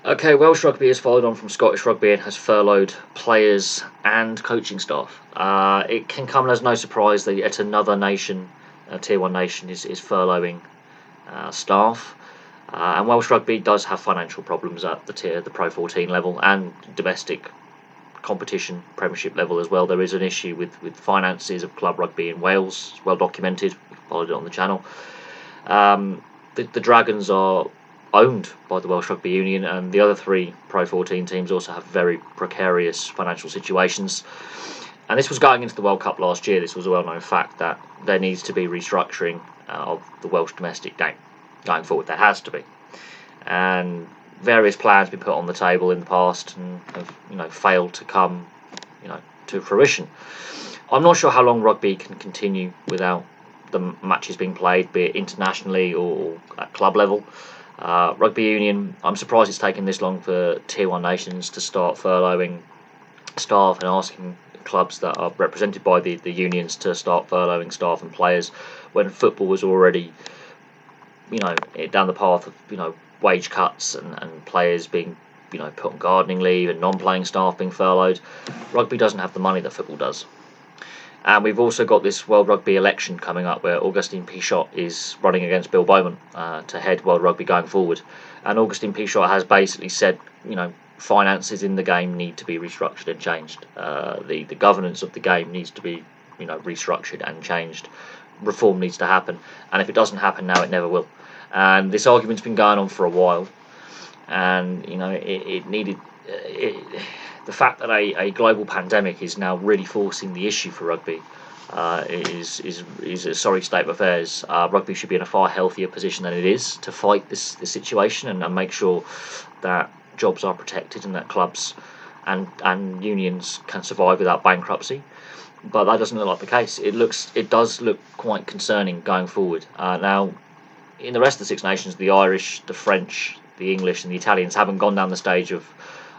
Okay, Welsh Rugby has followed on from Scottish Rugby and has furloughed players and coaching staff. It can come as no surprise that yet another nation, a Tier 1 nation, is furloughing staff. And Welsh Rugby does have financial problems at the Pro 14 level and domestic competition Premiership level as well. There is an issue with finances of club rugby in Wales. It's well documented. We've followed it on the channel. The Dragons are owned by the Welsh Rugby Union, and the other three Pro 14 teams also have very precarious financial situations. And this was going into the World Cup last year. This was a well-known fact that there needs to be restructuring of the Welsh domestic game going forward. There has to be, and various plans have been put on the table in the past and have failed to come to fruition. I'm not sure how long rugby can continue without the matches being played, be it internationally or at club level. Rugby Union, I'm surprised it's taken this long for Tier 1 nations to start furloughing staff and asking clubs that are represented by the unions to start furloughing staff and players when football was already down the path of wage cuts and players being put on gardening leave and non-playing staff being furloughed. Rugby doesn't have the money that football does. And we've also got this World Rugby election coming up where Augustine Pichot is running against Bill Bowman to head World Rugby going forward. And Augustine Pichot has basically said, finances in the game need to be restructured and changed. The governance of the game needs to be, restructured and changed. Reform needs to happen. And if it doesn't happen now, it never will. And this argument's been going on for a while. And, it needed... The fact that a global pandemic is now really forcing the issue for rugby is a sorry state of affairs. Rugby should be in a far healthier position than it is to fight this situation and make sure that jobs are protected and that clubs and unions can survive without bankruptcy. But that doesn't look like the case. It does look quite concerning going forward. Now, in the rest of the Six Nations, the Irish, the French, the English, and the Italians haven't gone down the stage of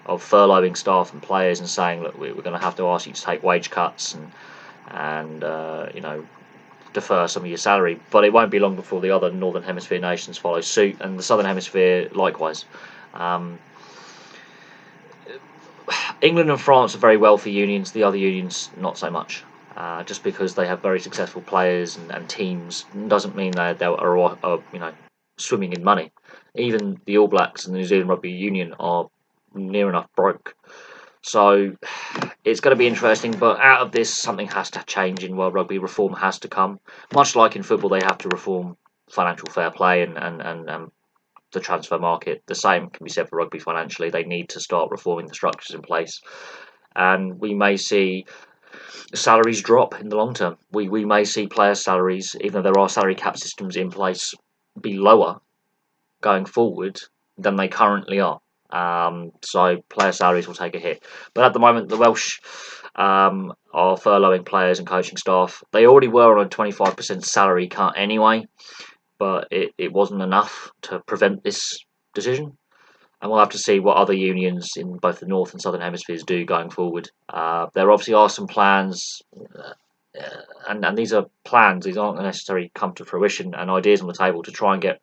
furloughing staff and players and saying, look, we're going to have to ask you to take wage cuts and defer some of your salary. But it won't be long before the other Northern Hemisphere nations follow suit, and the Southern Hemisphere likewise. England and France are very wealthy unions. The other unions, not so much. Just because they have very successful players and teams doesn't mean they are swimming in money. Even the All Blacks and the New Zealand Rugby Union are near enough broke. So it's going to be interesting, but out of this something has to change in World Rugby. Reform has to come. Much like in football, they have to reform financial fair play and the transfer market. The same can be said for rugby financially. They need to start reforming the structures in place, and we may see salaries drop in the long term. We may see player salaries, even though there are salary cap systems in place, be lower going forward than they currently are. So player salaries will take a hit. But at the moment, the Welsh are furloughing players and coaching staff. They already were on a 25% salary cut anyway, but it wasn't enough to prevent this decision. And we'll have to see what other unions in both the North and Southern Hemispheres do going forward. There obviously are some plans, and these are plans. These aren't necessarily come to fruition, and ideas on the table to try and get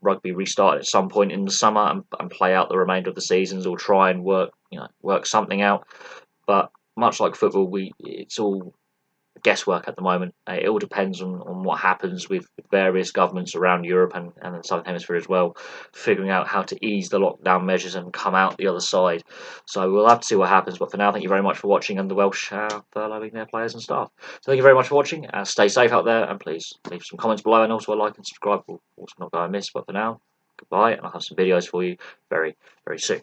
rugby restarted at some point in the summer and play out the remainder of the seasons, or try and work something out. But much like football, it's all guesswork at the moment. It all depends on what happens with various governments around Europe and the Southern Hemisphere as well, figuring out how to ease the lockdown measures and come out the other side. So we'll have to see what happens. But for now, thank you very much for watching, and the Welsh are furloughing their players and staff. So thank you very much for watching. Stay safe out there, and please leave some comments below, and also a like and subscribe will also not go amiss. But for now, goodbye, and I'll have some videos for you very, very soon.